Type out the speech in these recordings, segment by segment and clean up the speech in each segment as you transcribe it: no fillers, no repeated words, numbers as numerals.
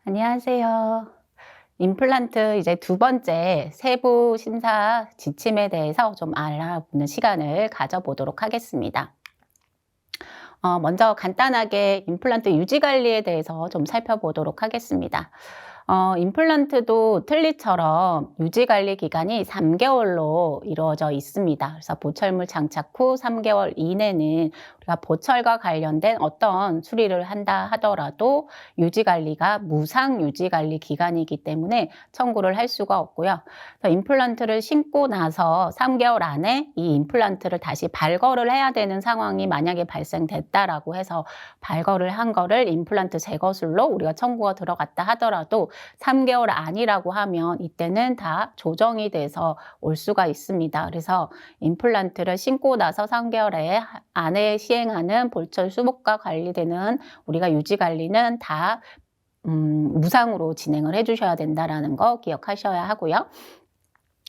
안녕하세요. 임플란트 이제 두 번째 세부 심사 지침에 대해서 좀 알아보는 시간을 가져보도록 하겠습니다. 먼저 간단하게 임플란트 유지 관리에 대해서 좀 살펴보도록 하겠습니다. 임플란트도 틀니처럼 유지 관리 기간이 3개월로 이루어져 있습니다. 그래서 보철물 장착 후 3개월 이내는 우리가 보철과 관련된 어떤 수리를 한다 하더라도 유지 관리가 무상 유지 관리 기간이기 때문에 청구를 할 수가 없고요. 그래서 임플란트를 심고 나서 3개월 안에 이 임플란트를 다시 발거를 해야 되는 상황이 만약에 발생됐다라고 해서 발거를 한 거를 임플란트 제거술로 우리가 청구가 들어갔다 하더라도 3개월 아니라고 하면 이때는 다 조정이 돼서 올 수가 있습니다. 그래서 임플란트를 심고 나서 3개월 안에 시행하는 볼철 수복과 관리되는 우리가 유지 관리는 다 무상으로 진행을 해주셔야 된다라는 거 기억하셔야 하고요.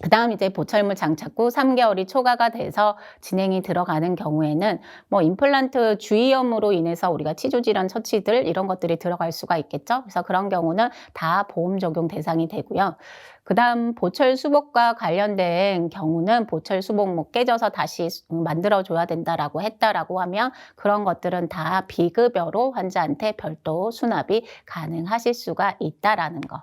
그 다음 이제 보철물 장착 후 3개월이 초과가 돼서 진행이 들어가는 경우에는 뭐 임플란트 주위염으로 인해서 우리가 치주질환 처치들 이런 것들이 들어갈 수가 있겠죠. 그래서 그런 경우는 다 보험 적용 대상이 되고요. 그 다음 보철 수복과 관련된 경우는 보철 수복 뭐 깨져서 다시 만들어줘야 된다라고 했다라고 하면 그런 것들은 다 비급여로 환자한테 별도 수납이 가능하실 수가 있다라는 거.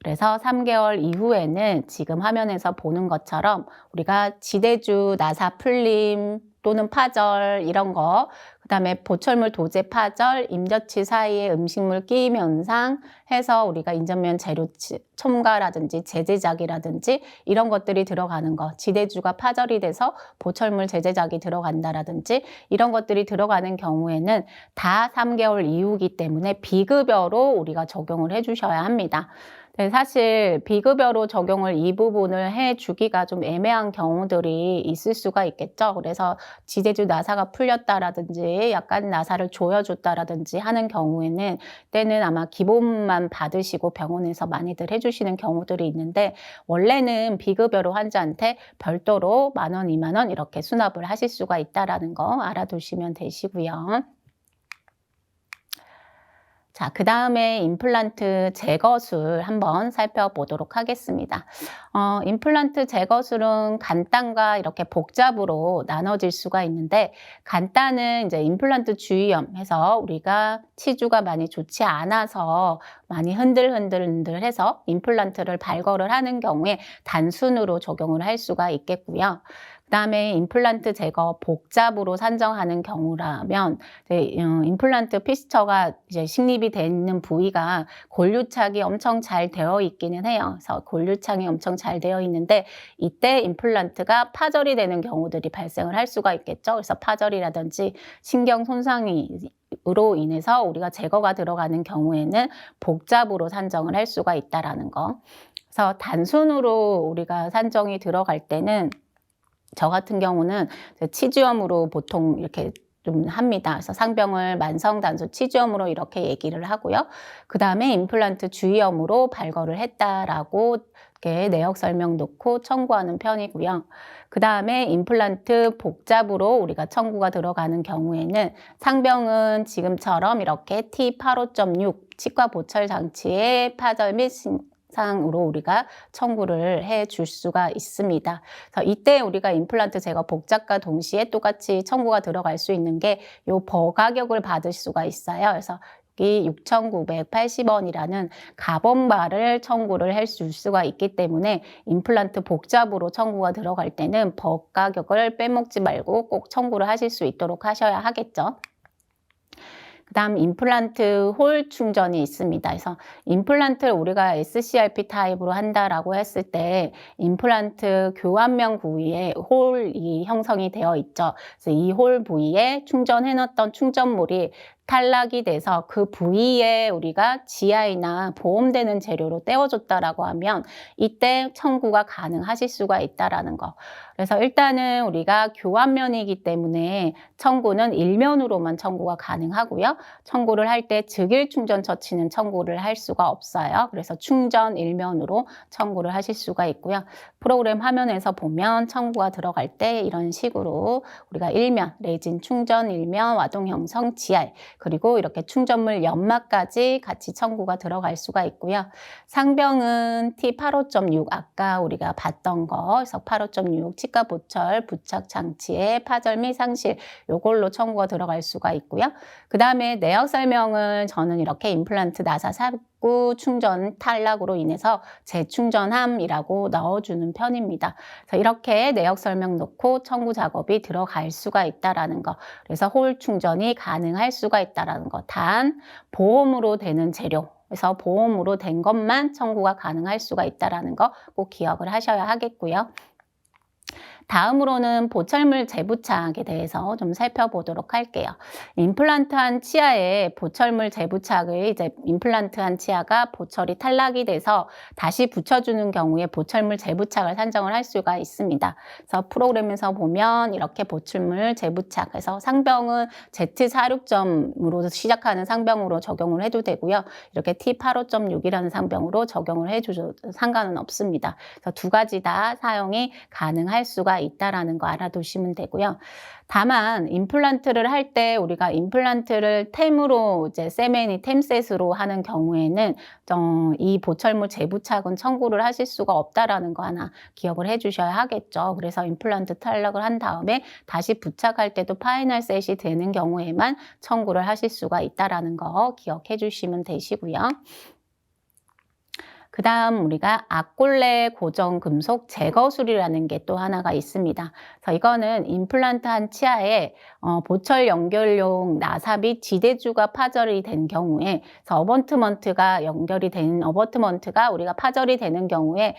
그래서 3개월 이후에는 지금 화면에서 보는 것처럼 우리가 지대주, 나사 풀림 또는 파절 이런 거, 그 다음에 보철물 도제 파절, 임저치 사이에 음식물 끼임 현상 해서 우리가 인전면 재료 첨가라든지 재제작이라든지 이런 것들이 들어가는 거, 지대주가 파절이 돼서 보철물 재제작이 들어간다라든지 이런 것들이 들어가는 경우에는 다 3개월 이후이기 때문에 비급여로 우리가 적용을 해주셔야 합니다. 네, 사실 비급여로 적용을 이 부분을 해주기가 좀 애매한 경우들이 있을 수가 있겠죠. 그래서 지대주 나사가 풀렸다라든지 약간 나사를 조여줬다라든지 하는 경우에는 때는 아마 기본만 받으시고 병원에서 많이들 해주시는 경우들이 있는데 원래는 비급여로 환자한테 별도로 10,000원, 20,000원 이렇게 수납을 하실 수가 있다라는 거 알아두시면 되시고요. 자, 그 다음에 임플란트 제거술 한번 살펴보도록 하겠습니다. 임플란트 제거술은 간단과 이렇게 복잡으로 나눠질 수가 있는데 간단은 이제 임플란트 주위염 해서 우리가 치주가 많이 좋지 않아서 많이 흔들흔들해서 임플란트를 발거를 하는 경우에 단순으로 적용을 할 수가 있겠고요. 그 다음에 임플란트 제거 복잡으로 산정하는 경우라면 임플란트 피스처가 이제 식립이 되는 부위가 골유착이 엄청 잘 되어 있기는 해요. 그래서 골유착이 엄청 잘 되어 있는데 이때 임플란트가 파절이 되는 경우들이 발생을 할 수가 있겠죠. 그래서 파절이라든지 신경 손상으로 인해서 우리가 제거가 들어가는 경우에는 복잡으로 산정을 할 수가 있다라는 거. 그래서 단순으로 우리가 산정이 들어갈 때는 저 같은 경우는 치주염으로 보통 이렇게 좀 합니다. 그래서 상병을 만성단수 치주염으로 이렇게 얘기를 하고요. 그 다음에 임플란트 주위염으로 발거를 했다라고 이렇게 내역 설명 놓고 청구하는 편이고요. 그 다음에 임플란트 복잡으로 우리가 청구가 들어가는 경우에는 상병은 지금처럼 이렇게 T85.6 치과 보철 장치의 파절 및 상으로 우리가 청구를 해 줄 수가 있습니다. 그래서 이때 우리가 임플란트 제거 복잡과 동시에 똑같이 청구가 들어갈 수 있는 게 요 버가격을 받을 수가 있어요. 그래서 여기 6,980원이라는 가범바를 청구를 할 수가 있기 때문에 임플란트 복잡으로 청구가 들어갈 때는 버가격을 빼먹지 말고 꼭 청구를 하실 수 있도록 하셔야 하겠죠. 그 다음 임플란트 홀 충전이 있습니다. 그래서 임플란트를 우리가 SCRP 타입으로 한다라고 했을 때 임플란트 교환면 부위에 홀이 형성이 되어 있죠. 그래서 이 홀 부위에 충전해 놨던 충전물이 탈락이 돼서 그 부위에 우리가 GI나 보험되는 재료로 떼어줬다라고 하면 이때 청구가 가능하실 수가 있다라는 거. 그래서 일단은 우리가 교환면이기 때문에 청구는 일면으로만 청구가 가능하고요. 청구를 할 때 즉일 충전 처치는 청구를 할 수가 없어요. 그래서 충전 일면으로 청구를 하실 수가 있고요. 프로그램 화면에서 보면 청구가 들어갈 때 이런 식으로 우리가 일면, 레진 충전 일면, 와동 형성 GI 그리고 이렇게 충전물 연마까지 같이 청구가 들어갈 수가 있고요. 상병은 T85.6 아까 우리가 봤던 거, 그래서 85.6 치과 보철 부착 장치의 파절 및 상실 요걸로 청구가 들어갈 수가 있고요. 그 다음에 내역 설명을 저는 이렇게 임플란트 나사 삽구 충전 탈락으로 인해서 재충전함이라고 넣어주는 편입니다. 그래서 이렇게 내역 설명 넣고 청구 작업이 들어갈 수가 있다라는 거. 그래서 홀 충전이 가능할 수가 있다라는 거. 단 보험으로 되는 재료. 그래서 보험으로 된 것만 청구가 가능할 수가 있다라는 거 꼭 기억을 하셔야 하겠고요. 다음으로는 보철물 재부착에 대해서 좀 살펴보도록 할게요. 임플란트한 치아에 보철물 재부착을 이제 임플란트한 치아가 보철이 탈락이 돼서 다시 붙여주는 경우에 보철물 재부착을 산정을 할 수가 있습니다. 그래서 프로그램에서 보면 이렇게 보철물 재부착해서 상병은 Z46점으로 시작하는 상병으로 적용을 해도 되고요. 이렇게 T85.6이라는 상병으로 적용을 해줘도 상관은 없습니다. 그래서 두 가지 다 사용이 가능할 수가 있다라는 거 알아두시면 되고요. 다만 임플란트를 할 때 우리가 임플란트를 템으로 이제 세메니 템셋으로 하는 경우에는 이 보철물 재부착은 청구를 하실 수가 없다라는 거 하나 기억을 해주셔야 하겠죠. 그래서 임플란트 탈락을 한 다음에 다시 부착할 때도 파이널 셋이 되는 경우에만 청구를 하실 수가 있다라는 거 기억해 주시면 되시고요. 그 다음 우리가 악골레 고정 금속 제거술이라는 게 또 하나가 있습니다. 그래서 이거는 임플란트한 치아에 보철 연결용 나사 및 지대주가 파절이 된 경우에 어버트먼트가 연결이 된 어버트먼트가 우리가 파절이 되는 경우에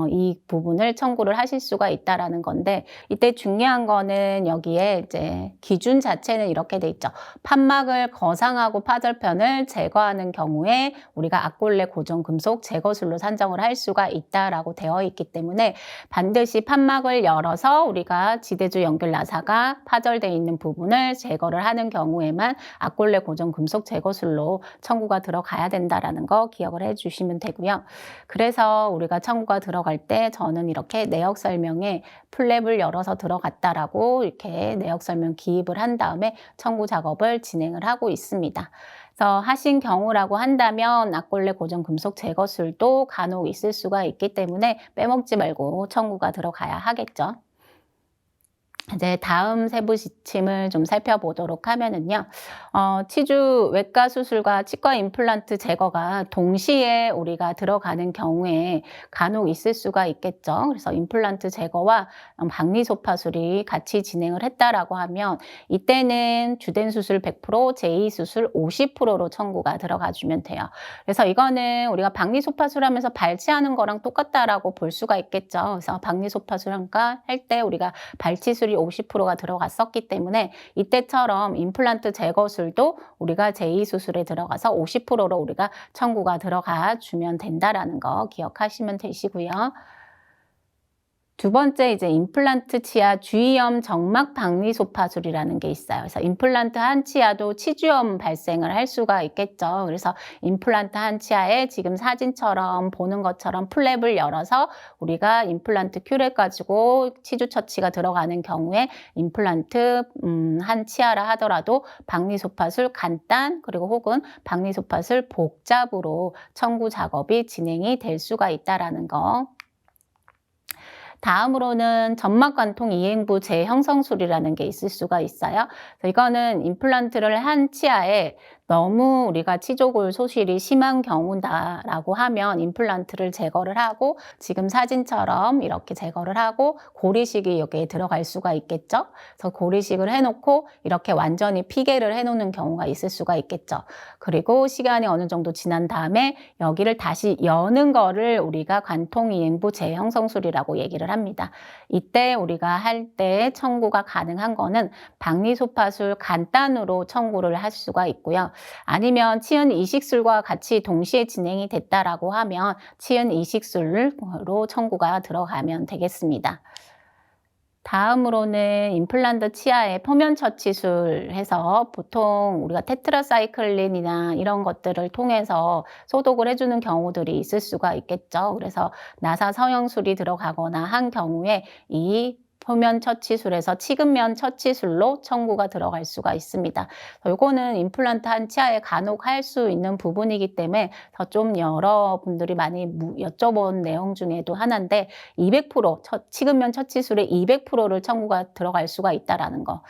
이 부분을 청구를 하실 수가 있다라는 건데 이때 중요한 거는 여기에 이제 기준 자체는 이렇게 돼 있죠. 판막을 거상하고 파절편을 제거하는 경우에 우리가 악골레 고정 금속 제거술로 산정을 할 수가 있다라고 되어 있기 때문에 반드시 판막을 열어서 우리가 지대주 연결 나사가 파절되어 있는 부분을 제거를 하는 경우에만 악골레 고정 금속 제거술로 청구가 들어가야 된다라는 거 기억을 해주시면 되고요. 그래서 우리가 청구가 들어갈 때 저는 이렇게 내역 설명에 플랩을 열어서 들어갔다라고 이렇게 내역 설명 기입을 한 다음에 청구 작업을 진행을 하고 있습니다. 그래서 하신 경우라고 한다면 악골레 고정 금속 제거술도 간혹 있을 수가 있기 때문에 빼먹지 말고 청구가 들어가야 하겠죠. 이제 다음 세부 지침을 좀 살펴보도록 하면은요. 치주 외과 수술과 치과 임플란트 제거가 동시에 우리가 들어가는 경우에 간혹 있을 수가 있겠죠. 그래서 임플란트 제거와 박리소파술이 같이 진행을 했다라고 하면 이때는 주된 수술 100%, 제2수술 50%로 청구가 들어가 주면 돼요. 그래서 이거는 우리가 박리소파술 하면서 발치하는 거랑 똑같다라고 볼 수가 있겠죠. 그래서 박리소파술 할 때 우리가 발치술이 50%가 들어갔었기 때문에 이때처럼 임플란트 제거술도 우리가 제2수술에 들어가서 50%로 우리가 청구가 들어가 주면 된다라는 거 기억하시면 되시고요. 두 번째 이제 임플란트 치아 주위염 정막 박리소파술이라는 게 있어요. 그래서 임플란트 한 치아도 치주염 발생을 할 수가 있겠죠. 그래서 임플란트 한 치아에 지금 사진처럼 보는 것처럼 플랩을 열어서 우리가 임플란트 큐를 가지고 치주 처치가 들어가는 경우에 임플란트 한 치아라 하더라도 박리소파술 간단 그리고 혹은 박리소파술 복잡으로 청구 작업이 진행이 될 수가 있다라는 거. 다음으로는 점막관통 이행부 재형성술이라는 게 있을 수가 있어요. 그래서 이거는 임플란트를 한 치아에 너무 우리가 치조골 소실이 심한 경우다라고 하면 임플란트를 제거를 하고 지금 사진처럼 이렇게 제거를 하고 고리식이 여기에 들어갈 수가 있겠죠. 그래서 고리식을 해놓고 이렇게 완전히 피개를 해놓는 경우가 있을 수가 있겠죠. 그리고 시간이 어느 정도 지난 다음에 여기를 다시 여는 거를 우리가 관통이행부 재형성술이라고 얘기를 합니다. 이때 우리가 할 때 청구가 가능한 거는 박리소파술 간단으로 청구를 할 수가 있고요. 아니면 치은 이식술과 같이 동시에 진행이 됐다라고 하면 치은 이식술로 청구가 들어가면 되겠습니다. 다음으로는 임플란트 치아의 표면 처치술 해서 보통 우리가 테트라사이클린이나 이런 것들을 통해서 소독을 해주는 경우들이 있을 수가 있겠죠. 그래서 나사 성형술이 들어가거나 한 경우에 이 표면 처치술에서 치근면 처치술로 청구가 들어갈 수가 있습니다. 이거는 임플란트 한 치아에 간혹 할 수 있는 부분이기 때문에 더 좀 여러분들이 많이 여쭤본 내용 중에도 하나인데 200% 치근면 처치술에 200%를 청구가 들어갈 수가 있다라는 거.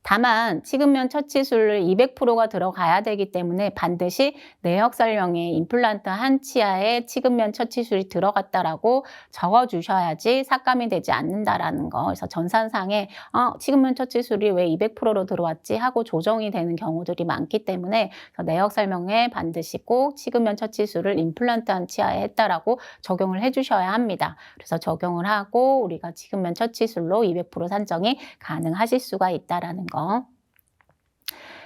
다만 치근면 처치술 200%가 들어가야 되기 때문에 반드시 내역 설명에 임플란트 한 치아에 치근면 처치술이 들어갔다라고 적어주셔야지 삭감이 되지 않는다라는 거. 그래서 전산상에 치근면 처치술이 왜 200%로 들어왔지 하고 조정이 되는 경우들이 많기 때문에 내역 설명에 반드시 꼭 치근면 처치술을 임플란트 한 치아에 했다라고 적용을 해주셔야 합니다. 그래서 적용을 하고 우리가 치근면 처치술로 200% 산정이 가능하실 수가 있다라는 거.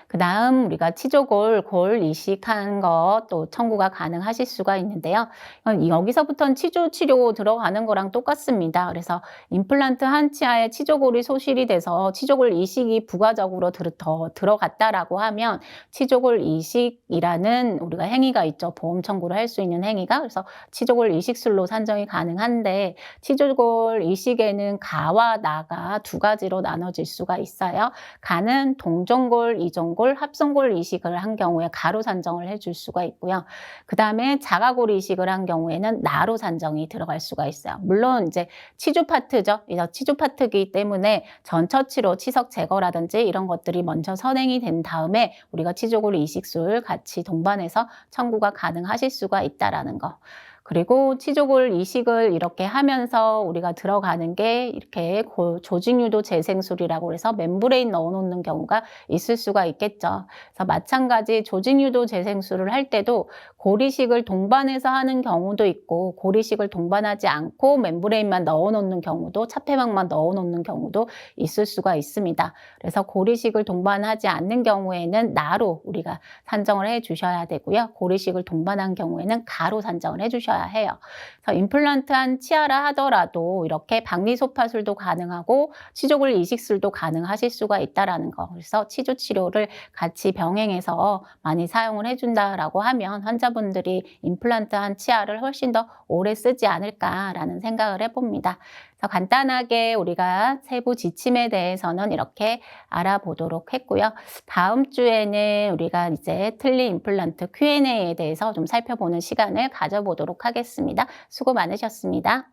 그 다음 우리가 치조골, 골 이식한 거 또 청구가 가능하실 수가 있는데요. 여기서부터는 치조 치료 들어가는 거랑 똑같습니다. 그래서 임플란트 한 치아에 치조골이 소실이 돼서 치조골 이식이 부가적으로 더 들어갔다라고 하면 치조골 이식이라는 우리가 행위가 있죠. 보험 청구를 할 수 있는 행위가. 그래서 치조골 이식술로 산정이 가능한데 치조골 이식에는 가와 나가 두 가지로 나눠질 수가 있어요. 가는 동종골, 이종골, 합성골 이식을 한 경우에 가로 산정을 해줄 수가 있고요. 그 다음에 자가골 이식을 한 경우에는 나로 산정이 들어갈 수가 있어요. 물론 이제 치주 파트죠. 치주 파트이기 때문에 전처치로 치석 제거라든지 이런 것들이 먼저 선행이 된 다음에 우리가 치조골 이식술 같이 동반해서 청구가 가능하실 수가 있다라는 거. 그리고 치조골 이식을 이렇게 하면서 우리가 들어가는 게 이렇게 조직유도 재생술이라고 해서 멤브레인 넣어놓는 경우가 있을 수가 있겠죠. 그래서 마찬가지 조직유도 재생술을 할 때도 골이식을 동반해서 하는 경우도 있고 골이식을 동반하지 않고 멤브레인만 넣어놓는 경우도 차폐막만 넣어놓는 경우도 있을 수가 있습니다. 그래서 골이식을 동반하지 않는 경우에는 나로 우리가 산정을 해주셔야 되고요. 골이식을 동반한 경우에는 가로 산정을 해주셔야 해요. 그래서 임플란트한 치아라 하더라도 이렇게 박리소파술도 가능하고 치조골 이식술도 가능하실 수가 있다라는 거. 그래서 치주 치료를 같이 병행해서 많이 사용을 해준다라고 하면 환자분들이 임플란트한 치아를 훨씬 더 오래 쓰지 않을까라는 생각을 해봅니다. 그래서 간단하게 우리가 세부 지침에 대해서는 이렇게 알아보도록 했고요. 다음 주에는 우리가 이제 틀니 임플란트 Q&A에 대해서 좀 살펴보는 시간을 가져보도록 하겠습니다. 수고 많으셨습니다.